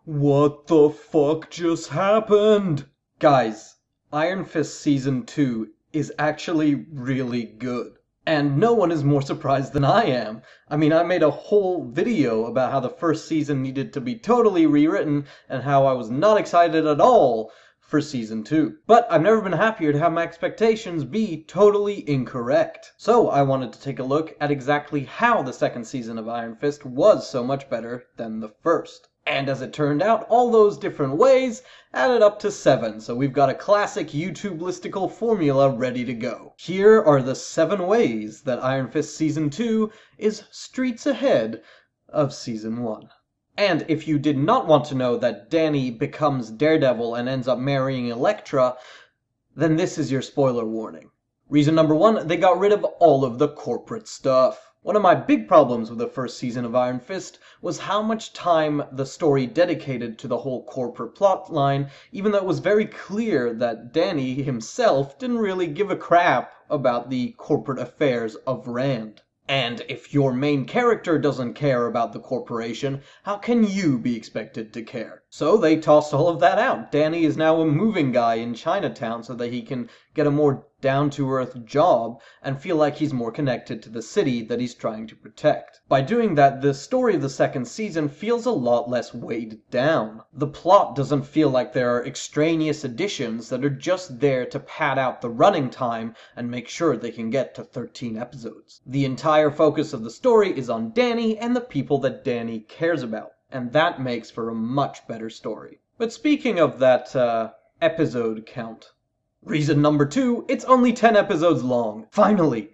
What the fuck just happened? Guys, Iron Fist Season 2 is actually really good. And no one is more surprised than I am. I mean, I made a whole video about how the first season needed to be totally rewritten and how I was not excited at all for Season 2. But I've never been happier to have my expectations be totally incorrect. So I wanted to take a look at exactly how the second season of Iron Fist was so much better than the first. And as it turned out, all those different ways added up to 7, so we've got a classic YouTube listicle formula ready to go. Here are the 7 ways that Iron Fist Season 2 is streets ahead of Season 1. And if you did not want to know that Danny becomes Daredevil and ends up marrying Elektra, then this is your spoiler warning. Reason number 1, they got rid of all of the corporate stuff. One of my big problems with the first season of Iron Fist was how much time the story dedicated to the whole corporate plotline, even though it was very clear that Danny himself didn't really give a crap about the corporate affairs of Rand. And if your main character doesn't care about the corporation, how can you be expected to care? So they tossed all of that out. Danny is now a moving guy in Chinatown so that he can get a more down-to-earth job and feel like he's more connected to the city that he's trying to protect. By doing that, the story of the second season feels a lot less weighed down. The plot doesn't feel like there are extraneous additions that are just there to pad out the running time and make sure they can get to 13 episodes. The entire focus of the story is on Danny and the people that Danny cares about, and that makes for a much better story. But speaking of that episode count, reason number 2, it's only 10 episodes long. Finally,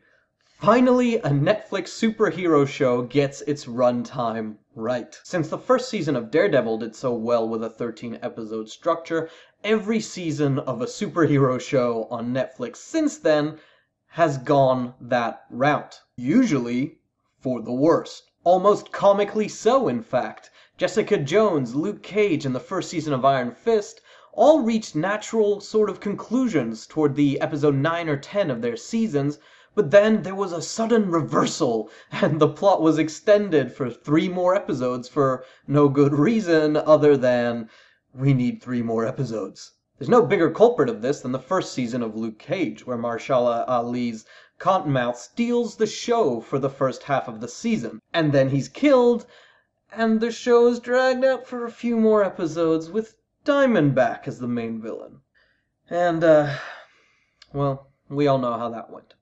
a Netflix superhero show gets its runtime right. Since the first season of Daredevil did so well with a 13-episode structure, every season of a superhero show on Netflix since then has gone that route. Usually for the worst. Almost comically so, in fact. Jessica Jones, Luke Cage, and the first season of Iron Fist all reached natural sort of conclusions toward the episode 9 or 10 of their seasons, but then there was a sudden reversal, and the plot was extended for 3 more episodes for no good reason other than we need 3 more episodes. There's no bigger culprit of this than the first season of Luke Cage, where Mahershala Ali's Cottonmouth steals the show for the first half of the season, and then he's killed, and the show is dragged out for a few more episodes with Diamondback as the main villain. And, well, we all know how that went.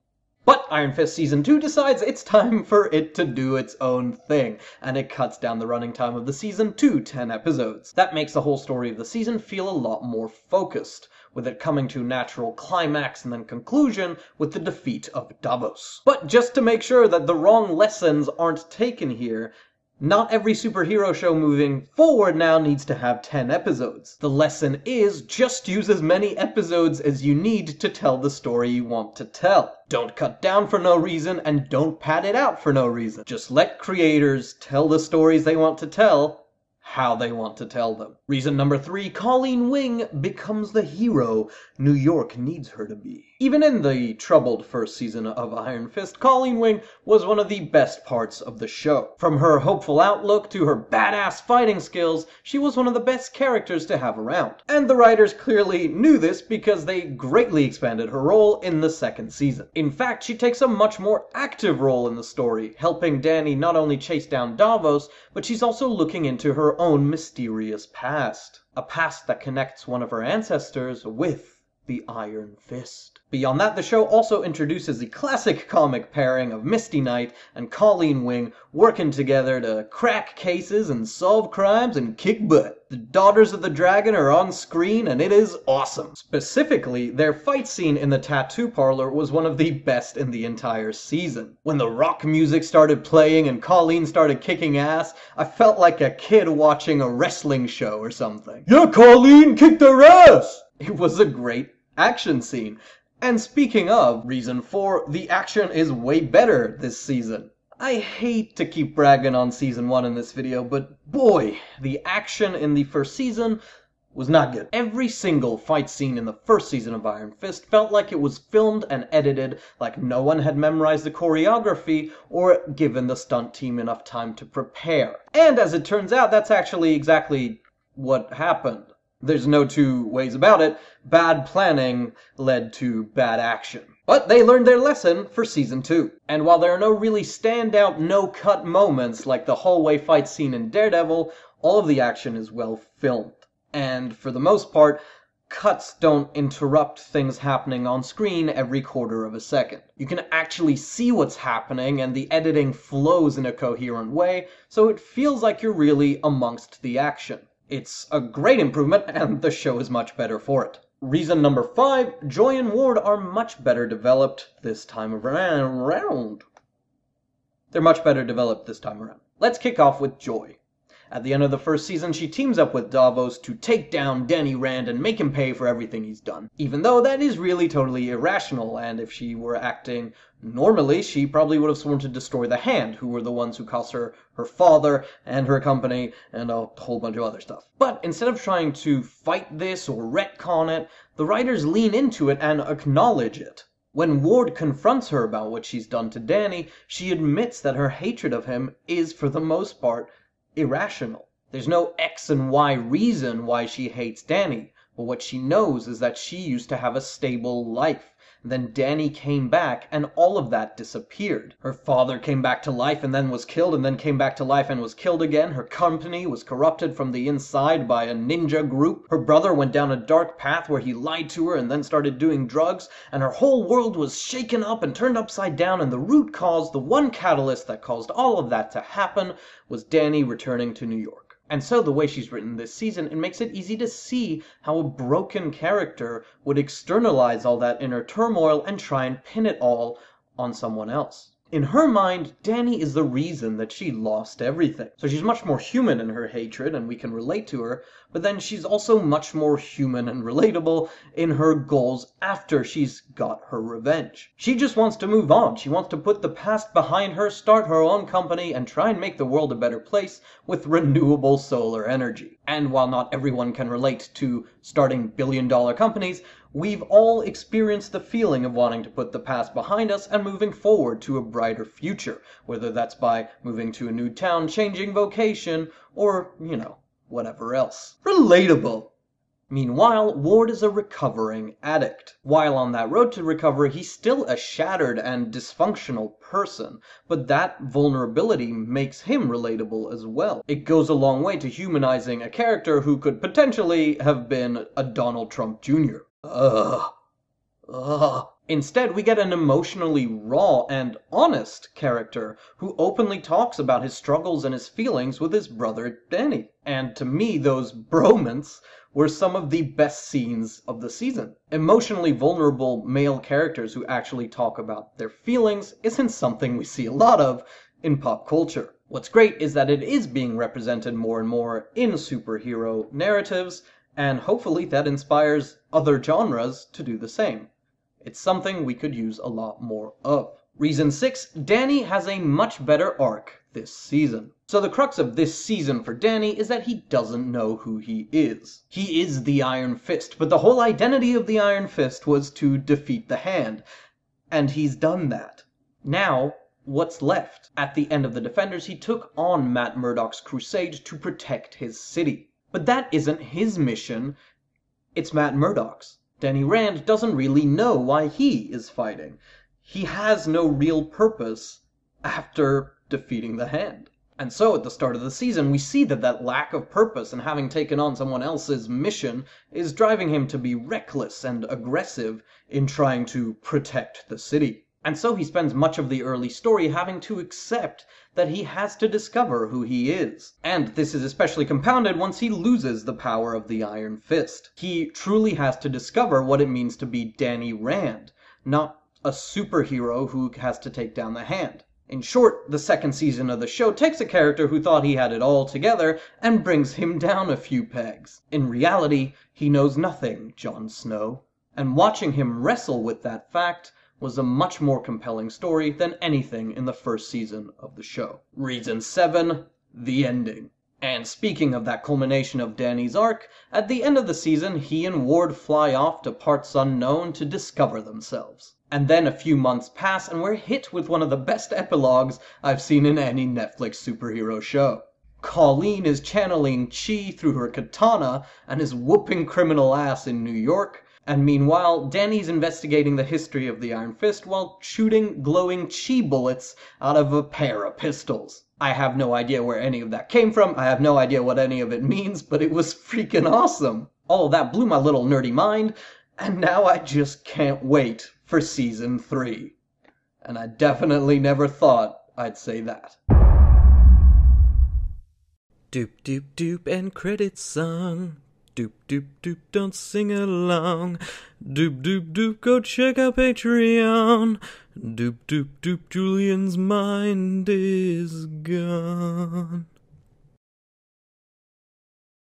But Iron Fist Season 2 decides it's time for it to do its own thing, and it cuts down the running time of the season to 10 episodes. That makes the whole story of the season feel a lot more focused, with it coming to a natural climax and then conclusion with the defeat of Davos. But just to make sure that the wrong lessons aren't taken here, not every superhero show moving forward now needs to have 10 episodes. The lesson is just use as many episodes as you need to tell the story you want to tell. Don't cut down for no reason and don't pad it out for no reason. Just let creators tell the stories they want to tell how they want to tell them. Reason number 3, Colleen Wing becomes the hero New York needs her to be. Even in the troubled first season of Iron Fist, Colleen Wing was one of the best parts of the show. From her hopeful outlook to her badass fighting skills, she was one of the best characters to have around. And the writers clearly knew this because they greatly expanded her role in the second season. In fact, she takes a much more active role in the story, helping Danny not only chase down Davos, but she's also looking into her own mysterious past. A past that connects one of her ancestors with the Iron Fist. Beyond that, the show also introduces the classic comic pairing of Misty Knight and Colleen Wing working together to crack cases and solve crimes and kick butt. The Daughters of the Dragon are on screen and it is awesome. Specifically, their fight scene in the tattoo parlor was one of the best in the entire season. When the rock music started playing and Colleen started kicking ass, I felt like a kid watching a wrestling show or something. Yeah, Colleen, kick their ass! It was a great action scene. And speaking of, reason 4, the action is way better this season. I hate to keep bragging on season 1 in this video, but boy, the action in the first season was not good. Every single fight scene in the first season of Iron Fist felt like it was filmed and edited like no one had memorized the choreography or given the stunt team enough time to prepare. And as it turns out, that's actually exactly what happened. There's no two ways about it. Bad planning led to bad action. But they learned their lesson for Season 2. And while there are no really standout, no-cut moments like the hallway fight scene in Daredevil, all of the action is well filmed. And for the most part, cuts don't interrupt things happening on screen every quarter of a second. You can actually see what's happening, and the editing flows in a coherent way, so it feels like you're really amongst the action. It's a great improvement, and the show is much better for it. Reason number 5, Joy and Ward are much better developed this time around. They're much better developed this time around. Let's kick off with Joy. At the end of the first season, she teams up with Davos to take down Danny Rand and make him pay for everything he's done. Even though that is really totally irrational, and if she were acting normally, she probably would have sworn to destroy the Hand, who were the ones who cost her her father and her company and a whole bunch of other stuff. But instead of trying to fight this or retcon it, the writers lean into it and acknowledge it. When Ward confronts her about what she's done to Danny, she admits that her hatred of him is, for the most part, irrational. There's no X and Y reason why she hates Danny, but what she knows is that she used to have a stable life. Then Danny came back, and all of that disappeared. Her father came back to life and then was killed, and then came back to life and was killed again. Her company was corrupted from the inside by a ninja group. Her brother went down a dark path where he lied to her and then started doing drugs, and her whole world was shaken up and turned upside down, and the root cause, the one catalyst that caused all of that to happen, was Danny returning to New York. And so the way she's written this season, it makes it easy to see how a broken character would externalize all that inner turmoil and try and pin it all on someone else. In her mind, Danny is the reason that she lost everything. So she's much more human in her hatred, and we can relate to her, but then she's also much more human and relatable in her goals after she's got her revenge. She just wants to move on. She wants to put the past behind her, start her own company, and try and make the world a better place with renewable solar energy. And while not everyone can relate to starting billion-dollar companies, we've all experienced the feeling of wanting to put the past behind us and moving forward to a brighter future, whether that's by moving to a new town, changing vocation, or, whatever else. Relatable. Meanwhile, Ward is a recovering addict. While on that road to recovery, he's still a shattered and dysfunctional person, but that vulnerability makes him relatable as well. It goes a long way to humanizing a character who could potentially have been a Donald Trump Jr. Instead, we get an emotionally raw and honest character who openly talks about his struggles and his feelings with his brother Danny. And to me, those bromance were some of the best scenes of the season. Emotionally vulnerable male characters who actually talk about their feelings isn't something we see a lot of in pop culture. What's great is that it is being represented more and more in superhero narratives, and hopefully that inspires other genres to do the same. It's something we could use a lot more of. Reason 6, Danny has a much better arc this season. So the crux of this season for Danny is that he doesn't know who he is. He is the Iron Fist, but the whole identity of the Iron Fist was to defeat the Hand, and he's done that. Now, what's left? At the end of the Defenders, he took on Matt Murdock's crusade to protect his city. But that isn't his mission, it's Matt Murdock's. Danny Rand doesn't really know why he is fighting. He has no real purpose after defeating the Hand. And so at the start of the season, we see that lack of purpose and having taken on someone else's mission is driving him to be reckless and aggressive in trying to protect the city. And so he spends much of the early story having to accept that he has to discover who he is. And this is especially compounded once he loses the power of the Iron Fist. He truly has to discover what it means to be Danny Rand, not a superhero who has to take down the Hand. In short, the second season of the show takes a character who thought he had it all together and brings him down a few pegs. In reality, he knows nothing, Jon Snow. And watching him wrestle with that fact was a much more compelling story than anything in the first season of the show. Reason 7, the ending. And speaking of that culmination of Danny's arc, at the end of the season, he and Ward fly off to parts unknown to discover themselves. And then a few months pass and we're hit with one of the best epilogues I've seen in any Netflix superhero show. Colleen is channeling chi through her katana and is whooping criminal ass in New York. And meanwhile, Danny's investigating the history of the Iron Fist while shooting glowing chi bullets out of a pair of pistols. I have no idea where any of that came from. I have no idea what any of it means, but it was freaking awesome. All of that blew my little nerdy mind, and now I just can't wait for season 3. And I definitely never thought I'd say that. Doop doop doop and credits song. Doop doop doop, don't sing along. Doop doop doop, go check out Patreon. Doop doop doop, Julian's mind is gone.